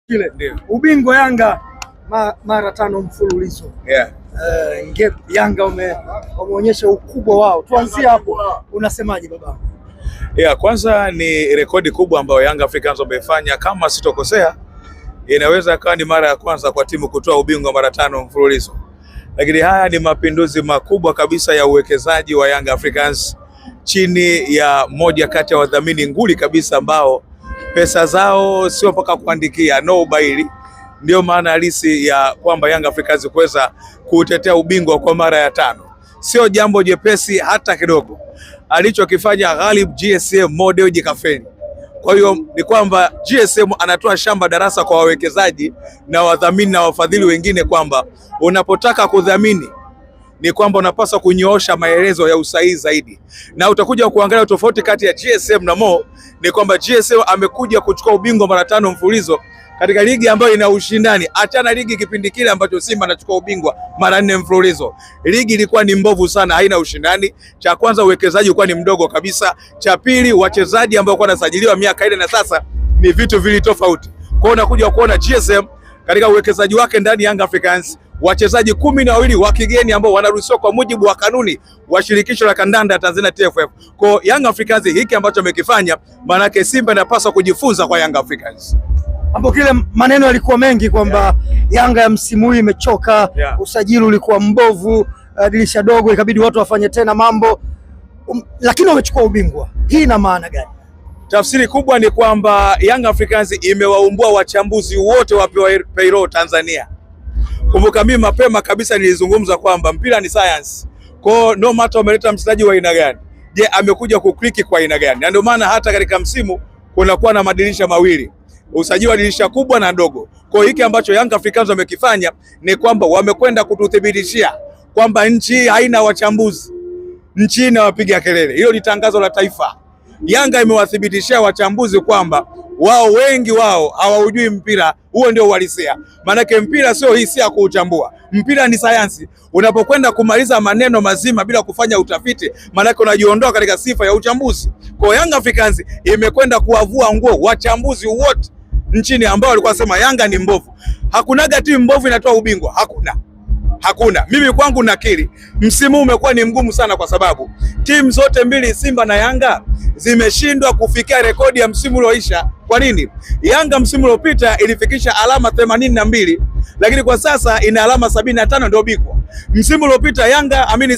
Kile ubingwa Yanga mara 5 mfululizo. Yanga wameonyesha ukubwa wao. Tuanzie hapo. Unasemaje baba? Kwanza ni rekodi kubwa ambayo Young Africans wamefanya, kama sitokosea inaweza kuwa ni mara ya kwanza kwa timu kutoa ubingwa mara 5 mfululizo. Lakini haya ni mapinduzi makubwa kabisa ya uwekezaji wa Young Africans chini ya moja kati ya wadhamini nguli kabisa ambao pesa zao sio mpaka kuandikia, no baili. Ndio maana halisi ya kwamba Young Africans kuweza kutetea ubingwa kwa mara ya 5. Sio jambo jepesi hata kidogo. Alichokifanya Ghalib GSM Model Jikafeni. Kwa hiyo ni kwamba GSM anatoa shamba darasa kwa wawekezaji na wadhamini na wafadhili wengine kwamba unapotaka kudhamini ni kwamba unapaswa kunyoosha maelezo ya usahihi zaidi. Na utakuja kuangalia tofauti kati ya GSM na Mo ni kwamba GSM amekuja kuchukua ubingwa mara 5 mfululizo katika ligi ambayo ina ushindani. Achana ligi kipindi kile ambacho Simba anachukua ubingwa mara 4 mfululizo. Ligi ilikuwa ni mbovu sana, haina ushindani. Cha kwanza uwekezaji ulikuwa ni mdogo kabisa. Cha pili wachezaji ambao kwa wanasajiliwa miaka ile na sasa ni vitu vili tofauti. Kwa hiyo unakuja kuona GSM katika uwekezaji wake ndani Young Africans wachezaji 12 wa kigeni ambao wanaruhusiwa kwa mujibu wa kanuni wa shirikisho la kandanda Tanzania TFF. Kwa Young Africans hiki ambacho amekifanya, maana yake Simba inapaswa kujifunza kwa Young Africans. Hapo kile maneno yalikuwa mengi kwamba Yanga ya msimu huu imechoka, usajili ulikuwa mbovu, dirisha dogo ikabidi watu wafanye tena mambo, lakini wamechukua ubingwa. Hii ina maana gani? Tafsiri kubwa ni kwamba Young Africans imewaumbua wachambuzi wote wa payroll Tanzania. Kumbuka mimi mapema kabisa nilizungumza kwamba mpira ni science. Kwa no matter umeleta mchezaji wa aina gani, je, amekuja kukliki kwa aina gani? Na ndio maana hata katika msimu kunakuwa na madirisha mawili. Usajili wa dirisha kubwa na ndogo. Kwa hiki ambacho Young Africans wamekifanya ni kwamba wamekwenda kututhibitishia kwamba nchi haina wachambuzi. Nchi ina wapiga kelele. Hilo ni tangazo la taifa. Yanga imewathibitishia wachambuzi kwamba wengi wao hawaujui mpira. Huo ndio uhalisia. Maanake mpira sio hisia kuuchambua. Mpira ni sayansi. Unapokwenda kumaliza maneno mazima bila kufanya utafiti, maanake unajiondoa katika sifa ya uchambuzi. Kwa Young Africans imekwenda kuwavua nguo wachambuzi wote nchini ambao walikuwa wasema Yanga ni mbovu. Hakunaga timu mbovu inatoa ubingwa. Hakuna. Mimi kwangu nakiri msimu umekuwa ni mgumu sana kwa sababu timu zote mbili Simba na Yanga zimeshindwa kufikia rekodi ya msimu ulioisha. Kwa nini? Yanga msimu uliopita ilifikisha alama 82, lakini kwa sasa ina alama 75 ndio bingwa. Msimu uliopita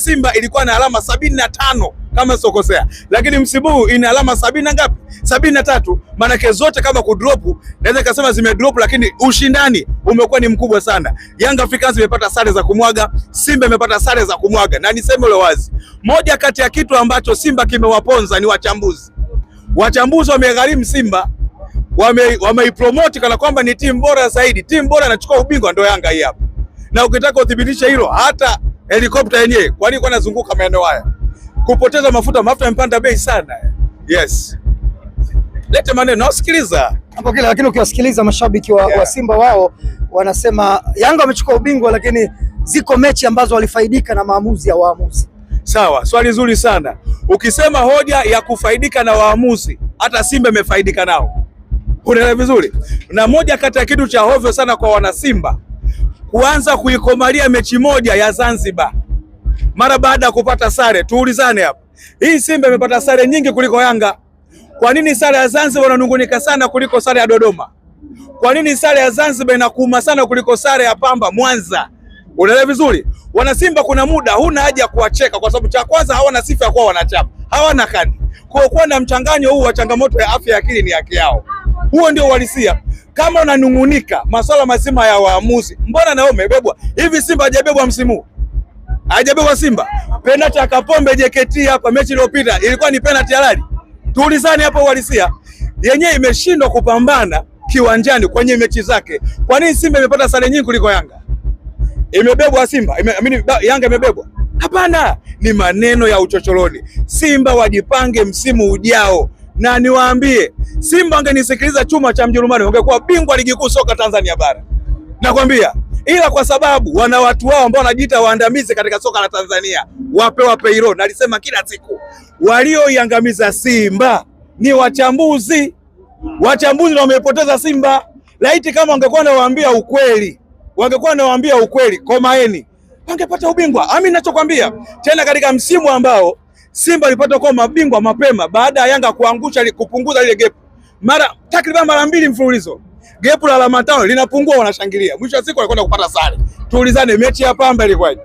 Simba ilikuwa na alama 75 kama sokosea, lakini msimu huu ina alama 70 na ngapi? 73. Maana zote kama kudrop, naweza kusema zimedrop, lakini ushindani umekuwa ni mkubwa sana. Young Africans imepata sare za kumwaga, Simba imepata sare za kumwaga. Na niseme leo wazi, moja kati ya kitu ambacho Simba kimewaponza ni wachambuzi. Wachambuzi wamegharimu Simba, wameipromote kana kwamba ni timu bora zaidi. Timu bora inachukua ubingwa ndio Yanga hii hapa. Na ukitaka uthibitishe hilo, hata helikopta yenyewe kwa nini inazunguka maeneo haya? Kupoteza mafuta yamepanda bei sana. Yes. Lete maneno, nasikiliza. Hapo kile, lakini ukiwasikiliza mashabiki wa Simba wao wanasema Yanga wamechukua ubingwa, lakini ziko mechi ambazo walifaidika na maamuzi ya waamuzi. Sawa, swali zuri sana. Ukisema hoja ya kufaidika na waamuzi, hata Simba imefaidika nao. Unaelewa vizuri? Na moja kati ya kitu cha hovyo sana kwa wana Simba kuanza kuikomalia mechi moja ya Zanzibar mara baada ya kupata sare. Tuulizane hapa. Hii Simba imepata sare nyingi kuliko Yanga. Kwa nini sare ya Zanzibar wananungunika sana kuliko sare ya Dodoma? Kwa nini sare ya Zanzibar inakuuma sana kuliko sare ya Pamba Mwanza? Unaelewa vizuri? Wana Simba kuna muda huna haja ya kuwacheka kwa sababu cha kwanza hawana sifa ya kuwa wanachama. Hawana kadi. Kwa kuwa na mchanganyo huu wa changamoto ya afya ya akili ni haki yao. Huo ndio uhalisia. Kama unanungunika masuala mazima ya waamuzi, mbona nao umebebwa? Hivi Simba hajabebwa msimu? Hajabebwa Simba. Penalty ya Kapombe JKT hapa mechi iliyopita ilikuwa ni penalty halali. Tuulizane hapo uhalisia. Yenyewe imeshindwa kupambana kiwanjani kwenye mechi zake. Kwa nini Simba imepata sare nyingi kuliko Yanga? Imebebwa Simba? Yanga imebebwa? Hapana, ni maneno ya uchochoroni. Simba wajipange msimu ujao. Na niwaambie, Simba angenisikiliza chuma cha Mjerumani ungekuwa bingwa ligi kuu soka Tanzania bara. Nakwambia, ila kwa sababu wana watu wao ambao wanajiita waandamizi katika soka la Tanzania, wapewa payroll. Nalisema kila siku, walioiangamiza Simba ni wachambuzi. Wachambuzi ndio wamepoteza Simba. Laiti kama wangekuwa wanawaambia ukweli, komaeni, wangepata ubingwa. Mimi ninachokwambia tena, katika msimu ambao Simba alipata kuwa mabingwa mapema baada ya Yanga kupunguza ile gap takriban mara 2 mfululizo, gap la alama 5 linapungua, wanashangilia. Mwisho wa siku walikwenda kupata sare. Tuulizane, mechi ya Pamba ilikuwaje?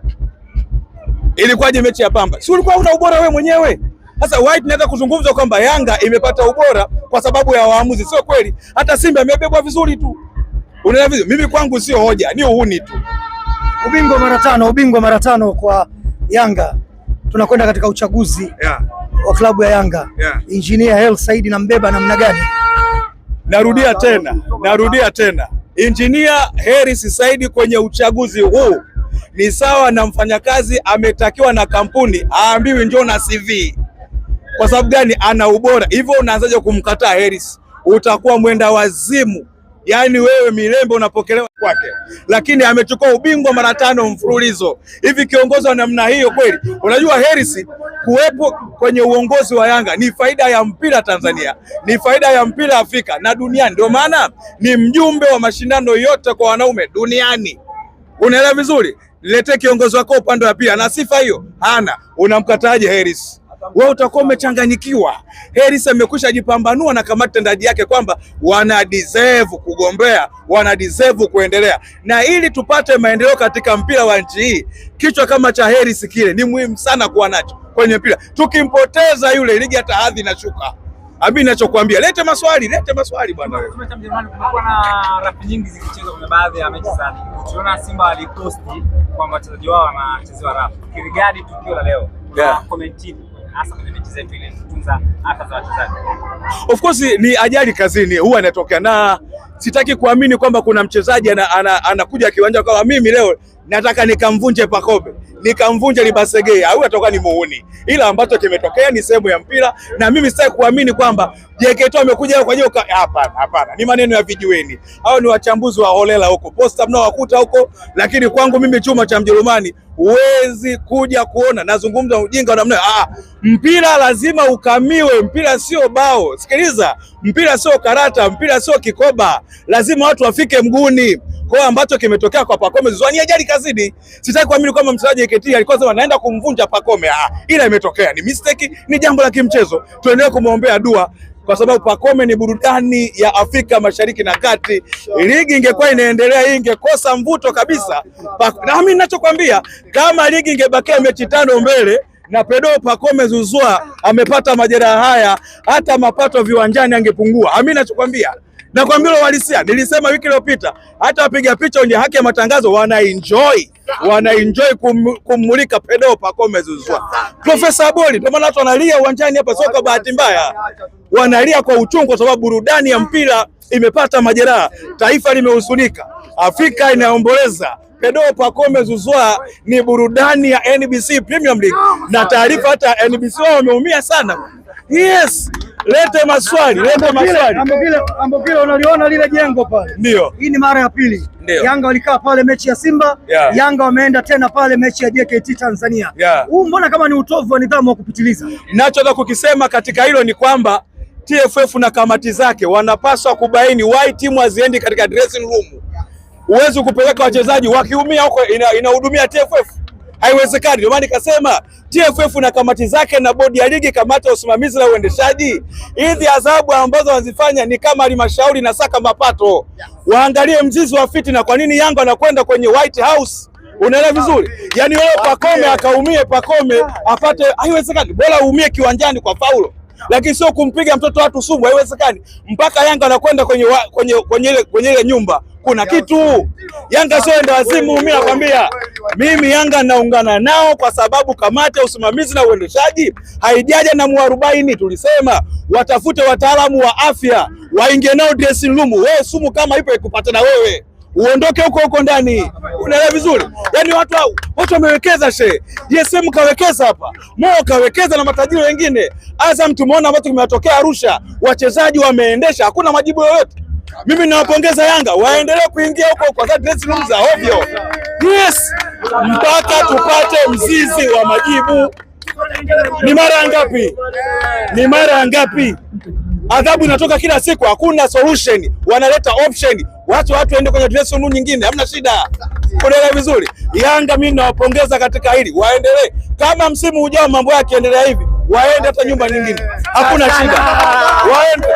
Mechi ya Pamba si ulikuwa una ubora wewe mwenyewe? Sasa White naweza kuzungumza kwamba Yanga imepata ubora kwa sababu ya waamuzi, sio kweli. Hata Simba imebebwa vizuri tu. Unaelewa vizuri? Mimi kwangu sio hoja, ni uhuni tu. Ubingwa mara 5 kwa Yanga. Tunakwenda katika uchaguzi wa klabu ya Yanga. Engineer Hersi Said na mbeba namna gani? Narudia tena. Engineer Hersi Said kwenye uchaguzi huu ni sawa na mfanyakazi ametakiwa na kampuni aambiwe njoo na CV. Kwa sababu gani? Ana ubora. Hivyo unaanzaje kumkataa Hersi? Utakuwa mwenda wazimu. Yaani wewe Milembe unapokelewa kwake, lakini amechukua ubingwa mara 5 mfululizo. Hivi kiongozi wa namna hiyo kweli? Unajua Hersi kuwepo kwenye uongozi wa Yanga ni faida ya mpira Tanzania, ni faida ya mpira Afrika na duniani. Ndio maana ni mjumbe wa mashindano yote kwa wanaume duniani. Unaelewa vizuri? Niletee kiongozi wako upande wa pili, ana sifa hiyo? Hana. Unamkataje Hersi? Wewe utakuwa umechanganyikiwa. Hersi amekwisha jipambanua na kamati tendaji yake kwamba wana deserve kugombea, wana deserve kuendelea. Na ili tupate maendeleo katika mpira wa nchi hii, kichwa kama cha Hersi kile ni muhimu sana kuwa nacho kwenye mpira. Tukimpoteza yule, ligi hata hadhi inashuka. Mimi ninachokuambia, lete maswali bwana wewe. Tumeta Mjerumani, kumekuwa na rafu nyingi zikichezwa kwenye baadhi ya mechi sana. Tunaona Simba waliposti kwamba wachezaji wao wanachezewa rafu. Kirigadi tukio la leo. Comment hasa kwenye mechi zetu ile kutunza hata za wachezaji. Of course ni ajali kazini huwa inatokea, na sitaki kuamini kwamba kuna mchezaji anakuja kiwanja kwa mimi leo nataka nikamvunje Pacome, nikamvunje Libasegei, au atoka ni muhuni. Ila ambacho kimetokea ni sehemu ya mpira, na mimi sitaki kuamini kwamba JKT amekuja kwa hiyo. Hapana, ni maneno ya vijiweni. Hao ni wachambuzi wa holela huko, posta mnaowakuta huko, lakini kwangu mimi chuma cha Mjerumani huwezi kuja kuona nazungumza ujinga namna. Mpira lazima ukamiwe, mpira sio bao. Sikiliza, mpira sio karata, mpira sio kikoba, lazima watu wafike mguni. Kwa ambacho kimetokea kwa Pacome Zouzoua ni ajali kazini. Sitaki kuamini kwamba mchezaji JKT alikuwa sema naenda kumvunja Pacome. Ila imetokea, ni mistake, ni jambo la kimchezo. Tuendelee kumwombea dua kwa sababu Pacome ni burudani ya Afrika Mashariki na Kati. Ligi ingekuwa inaendelea hii ingekosa mvuto kabisa. Na mimi ninachokwambia, kama ligi ingebakia mechi 5 mbele na Pedro Pacome Zouzoua amepata majeraha haya, hata mapato viwanjani angepungua. Mimi ninachokwambia, nakwambia uhalisia. Nilisema wiki iliyopita, hata wapiga picha wenye haki ya matangazo wanaenjoy kumulika Pedro Pacome Zouzoua. Profesa Aboli, ndio maana watu wanalia uwanjani hapa, sio kwa bahati mbaya. Wanalia kwa uchungu kwa sababu burudani ya mpira imepata majeraha. Taifa limehuzunika, Afrika inaomboleza. Pedro Pacome Zouzoua ni burudani ya NBC Premium League, na taarifa hata NBC wao wameumia sana. Yes, lete maswali. Ambokile unaliona lile jengo pale. Ndio. Hii ni mara ya pili. Yanga walikaa pale mechi ya Simba, Yanga wameenda tena pale mechi ya JKT Tanzania. Huu mbona kama ni utovu wa nidhamu wa kupitiliza? Ninachotaka kukisema katika hilo ni kwamba TFF na kamati zake wanapaswa kubaini why timu haziendi katika dressing room. Huwezi kupeleka wachezaji wakiumia huko inahudumia TFF. Haiwezekani. Ndio maana nikasema TFF na kamati zake na bodi ya ligi, kamati ya usimamizi na uendeshaji, hizi adhabu ambazo wanazifanya ni kama halmashauri na saka mapato. Waangalie mzizi wa fitina. Kwa nini Yanga anakwenda kwenye White House? Unaelewa vizuri? Yaani wewe Pacome akaumie, Pacome apate, haiwezekani. Bora uumie kiwanjani kwa faulo, lakini sio kumpiga mtoto watu sumu. Haiwezekani. Mpaka Yanga anakwenda kwenye ile nyumba. Kuna kitu. Yanga sio enda wazimu. Mimi nakwambia, mimi Yanga naungana nao kwa sababu kamati ya usimamizi na uendeshaji haijaja na muarobaini. Tulisema watafute wataalamu wa afya waingie nao dressing room. Wewe sumu kama ipo ikupata na wewe, uondoke huko ndani. Unaelewa vizuri? Yaani watu wamewekeza DSM kawekeza hapa, Mo kawekeza na matajiri wengine. Azam tumeona ambacho kimetokea Arusha, wachezaji wameendesha, hakuna majibu yoyote. Mimi nawapongeza Yanga, waendelee kuingia huko kwa dressing room za ovyo. Yes, mpaka tupate mzizi wa majibu. Ni mara ngapi? Adhabu inatoka kila siku, hakuna solution. Wanaleta option, wacha watu waende kwenye dressing room nyingine, hamna shida. Kuelewa vizuri. Yanga mimi nawapongeza katika hili, waendelee. Kama msimu ujao mambo yake endelea hivi, waende hata nyumba nyingine, hakuna shida, waende.